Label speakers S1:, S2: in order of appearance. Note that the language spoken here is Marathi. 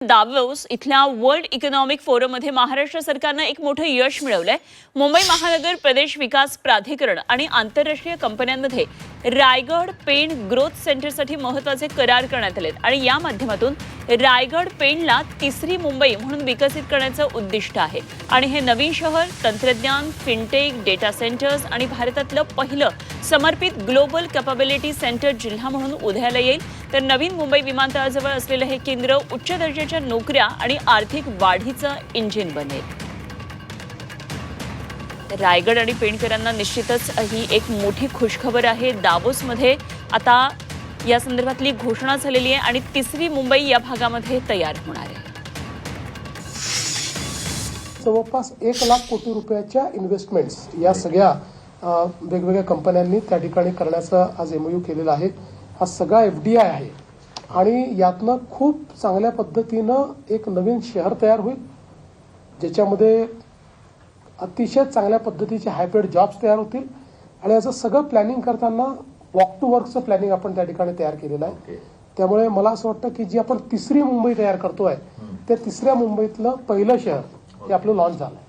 S1: दावोस इथल्या वर्ल्ड इकॉनॉमिक फोरममध्ये महाराष्ट्र सरकारनं एक मोठं यश मिळवलंय। मुंबई महानगर प्रदेश विकास प्राधिकरण आणि आंतरराष्ट्रीय कंपन्यांमध्ये रायगड पेण ग्रोथ सेंटरसाठी महत्त्वाचे करार करण्यात आलेत आणि या माध्यमातून रायगड पेणला तिसरी मुंबई म्हणून विकसित करण्याचं उद्दिष्ट आहे। आणि हे नवीन शहर तंत्रज्ञान, फिनटेक, डेटा सेंटर्स आणि भारतातलं पहिलं समर्पित ग्लोबल कॅपॅबिलिटी सेंटर जिल्हा म्हणून उदयाला येईल। तर नवीन मुंबई विमानतळाजवळ असलेलं हे केंद्र उच्च दर्जाच्या नोकऱ्या आणि आर्थिक वाढीचं इंजिन बनेल। रायगड आणि पेणकरांना निश्चितच ही एक मोठी खुशखबर आहे। दावोसमध्ये आता या संदर्भातली घोषणा झालेली आहे आणि तिसरी मुंबई या भागामध्ये तयार होणार आहे।
S2: जवळपास 1 लाख कोटी रुपयाच्या इन्व्हेस्टमेंट्स या सगळ्या वेगवेगळ्या कंपन्यांनी त्या ठिकाणी करण्याचा आज MOU केलेला आहे। हा सगळा FDI आहे आणि यातनं खूप चांगल्या पद्धतीनं एक नवीन शहर तयार होईल, ज्याच्यामध्ये अतिशय चांगल्या पद्धतीचे हायब्रिड जॉब्स तयार होतील आणि याचं सगळं प्लॅनिंग करताना वॉक टू वर्कचं प्लॅनिंग आपण त्या ठिकाणी तयार केलेलं आहे। त्यामुळे मला असं वाटतं की जी आपण तिसरी मुंबई तयार करतोय त्या तिसऱ्या मुंबईतलं पहिलं शहर हे आपलं लॉन्च झालं आहे।